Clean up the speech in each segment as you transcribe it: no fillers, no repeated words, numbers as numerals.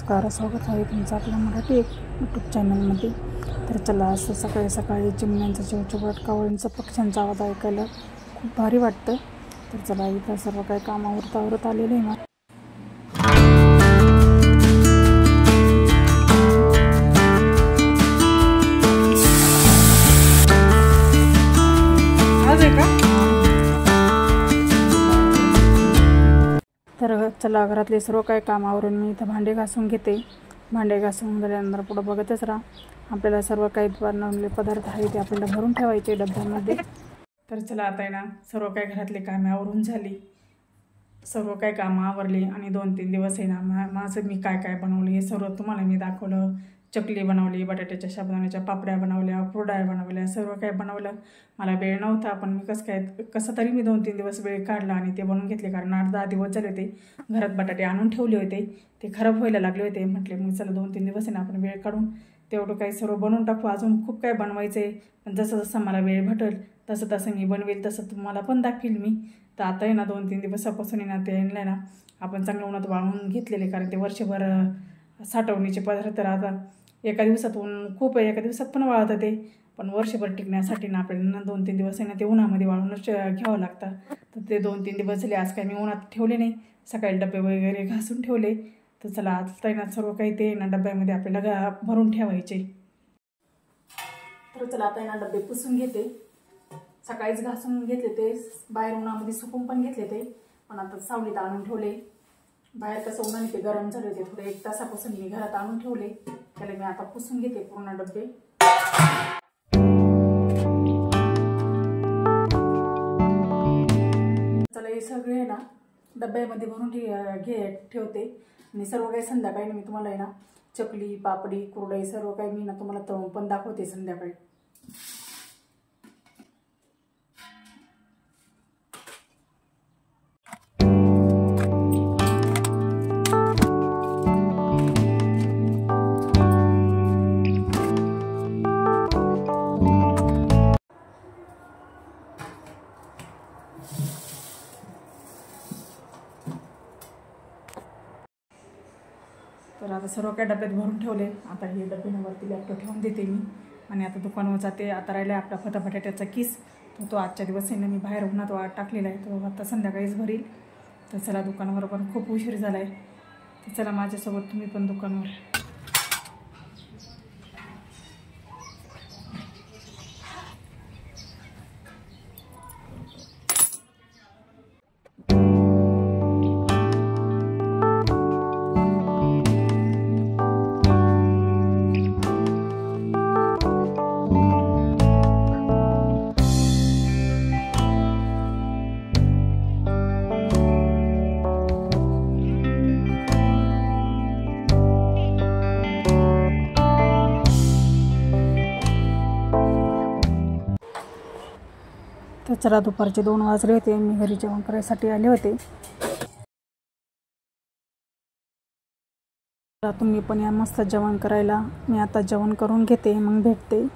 नमस्कार, स्वागत आहे तुमचं आपल्या मराठी यूट्यूब चॅनलमध्ये। तर चला, असं सकाळी सकाळी चिमण्यांचा चिवचिवाट, कावळ्यांचा, पक्ष्यांचा आवाज ऐकायला खूप भारी वाटतं। तर चला, इथं सर्व काही कामावरत आलेले आहे ना। तर चला, घरातले सर्व काही कामावरून मी इथं भांडे घासून घेते। भांडे घासून झाल्यानंतर पुढं बघतच राहा। आपल्याला सर्व काही बनवलेले पदार्थ आहे ते आपल्याला भरून ठेवायचे डब्यामध्ये। तर चला, आता आहे ना, सर्व काही घरातले कामे आवरून झाली, सर्व काही कामं आवरली आणि 2-3 दिवस आहे ना माझं मी काय काय बनवलं हे सर्व तुम्हाला मी दाखवलं। चकली बनवली, बटाट्याच्या साबुदाण्याच्या पापड्या बनवल्या, कुरडया बनवल्या, सर्व काही बनवलं। मला वेळ नव्हता, पण मी कसं तरी मी 2-3 दिवस वेळ काढला आणि ते बनवून घेतले। कारण 8-10 दिवस झाले होते घरात बटाटे आणून ठेवले होते, ते खराब व्हायला लागले होते। म्हटले मग चला 2-3 दिवस आहे ना आपण वेळ काढून तेवढं काही सर्व बनवून टाकू। अजून खूप काही बनवायचं आहे, पण जसं जसं मला वेळ भेटेल तसं तसं मी बनवेल, तसं तुम्हाला पण दाखवेल मी। तर आता आहे ना 2-3 दिवसापासून आहे ना ते आणलं ना आपण चांगलं उन्हात वाळवून घेतलेले, कारण ते वर्षभर साठवणीचे पदार्थ राहतात। एका दिवसात ऊन खूप आहे, एका दिवसात पण वाळतं ते, पण वर्षभर टिकण्यासाठी ना आपल्याला 2-3 दिवस आहे ना ते उन्हामध्ये वाळवूनच घ्यावं लागतं। तर ते 2-3 दिवस झाले, आज काही मी उन्हात ठेवले नाही, सकाळी डबे वगैरे घासून ठेवले। तर चला, आता ना सर्व काही ते ना डब्यामध्ये आपल्याला भरून ठेवायचे। तर चला, आता ना डबे पुसून घेते। सकाळीच घासून घेतले ते, बाहेर उन्हामध्ये सुकून पण घेतले ते, पण आता सावलीत आणून ठेवले। बाहेर कसं उन्हाने ते गरम झाले होते, थोडे 1 तासापासून मी घरात आणून ठेवले। त्याला मी आता पुसून घेते पूर्ण डबे। चला, हे सगळे ना डब्यामध्ये भरून ठेवते आणि सर्व काही संध्याकाळी मी तुम्हाला आहे ना चकली, पापडी, कुरडई सर्व काही मी ना तुम्हाला तळून पण दाखवते संध्याकाळी। तर आता सर्व काही डब्यात भरून ठेवले। आता हे डबे वरती लॅपटॉप ठेवून देते मी आणि आता दुकानावर जाते। आता राहिला आपला बटाट्याचा किस, तो आजच्या दिवस आहे ना मी बाहेर उन्हात टाकलेला आहे, तो आता संध्याकाळीच भरील। तर चला, दुकानावर पण खूप उशीर झाला आहे, तर चला माझ्यासोबत तुम्ही पण दुकानावर। तर चला, दुपारचे 2 वाजले होते, मी घरी जेवण करायसाठी आले होते। तुम्ही पण या मस्त जेवण करायला। मी आता जेवण करून घेते, मग भेटते।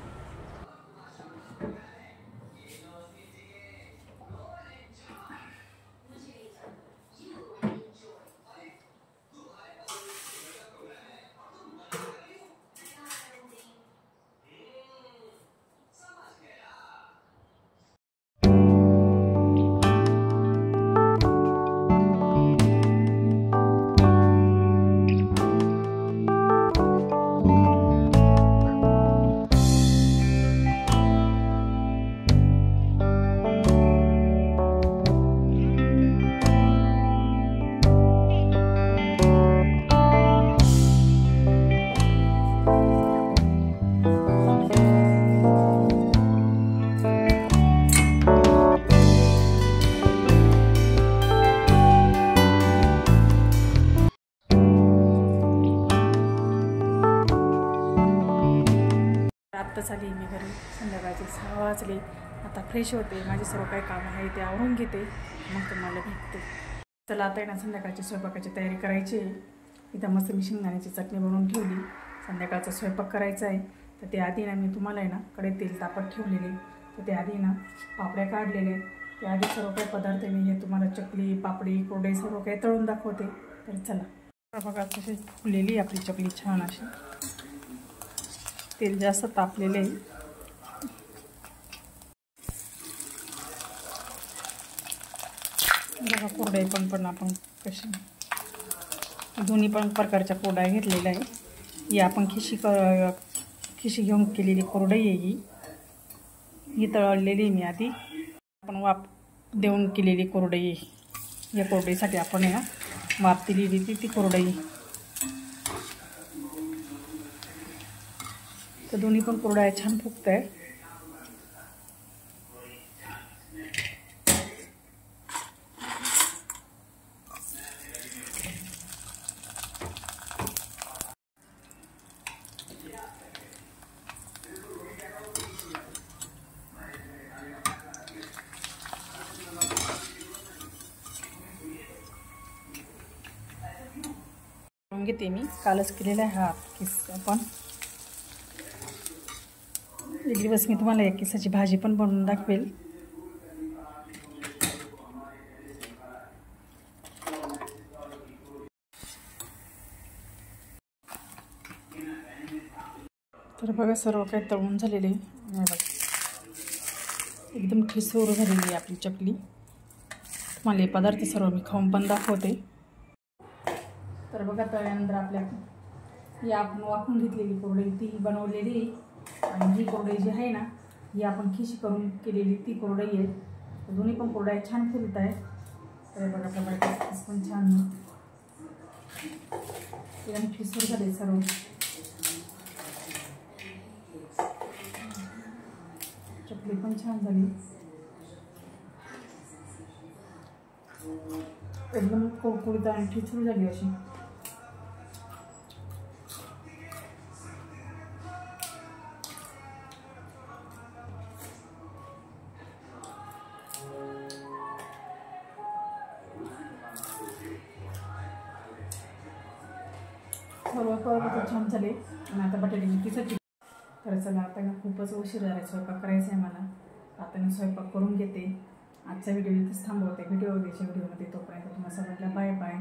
आत्ताच आली मी घरी, संध्याकाळचे 6 वाजले। आता फ्रेश होते, माझे सर्व काही काम आहे ते आवरून घेते, मग तुम्हाला भेटते। चला, आता ना संध्याकाळची स्वयंपाकाची तयारी करायची आहे। इथं मस्त मी शेंगदाण्याची चटणी बनवून ठेवली, संध्याकाळचा स्वयंपाक करायचा आहे। तर ते आधी ना मी तुम्हाला आहे ना कढईत तेल तापत ठेवलेले, तर ते आधी ना पापड्या काढलेले, ते आधी सर्व काही पदार्थ मी हे तुम्हाला चकली, पापडी, कुरडई सर्व काही तळून दाखवते। तर चला। बघा कशी फुललेली आपली चकली छान अशी, तेल जास्त तापलेले आहे. बघा कुरडई पण आपण कशी दोन्ही पण प्रकारच्या कुरडया घेतलेल्या आहे. ही आपण खिशी घेऊन केलेली कुरडई आहे. ही तळलेली मी आधी आपण वाफ देऊन केलेली कुरडई आहे. या कुरडईसाठी आपण आहे ना वाफ दिलेली ती कुरडई. तर दोन्ही पण कुरडया छान फुगत आहे. घेते मी कालच केलेला आहे हा किस्सा. पण एक दिवस मी तुम्हाला या किसाची भाजी पण बनवून दाखवेल. तर बघा सर्व काही तळून झालेले बघा, एकदम ठिसूर झालेली आहे आपली चकली. तुम्हाला हे पदार्थ सर्व मी खाऊन पण दाखवते. तर बघा तळल्यानंतर आपल्या ही आपण वाफून घेतलेली कुरडई ती बनवलेली, आणि ही कुरडई जी आहे ना ही आपण खिशी करून केलेली ती कुरडई आहे. दोन्ही पण कुरडया छान फुलत आहे. तर बघा टमाटर पण छान एकदम ठिसूर झाले सर्व. चकली पण छान झाली, एकदम कुरकुरीत आणि ठिसूर झाली अशी. सर्व पदार्थ छान झाले. आणि आता बटाट्याची खिचडी. तर चला आता खूपच उशीर झाला आहे, स्वयंपाक करायचा आहे मला. आता मी स्वयंपाक करून घेते. आजचा व्हिडिओ इथेच थांबवते. व्हिडिओमध्ये तोपर्यंत तुम्हाला सगळ्यांना बाय बाय.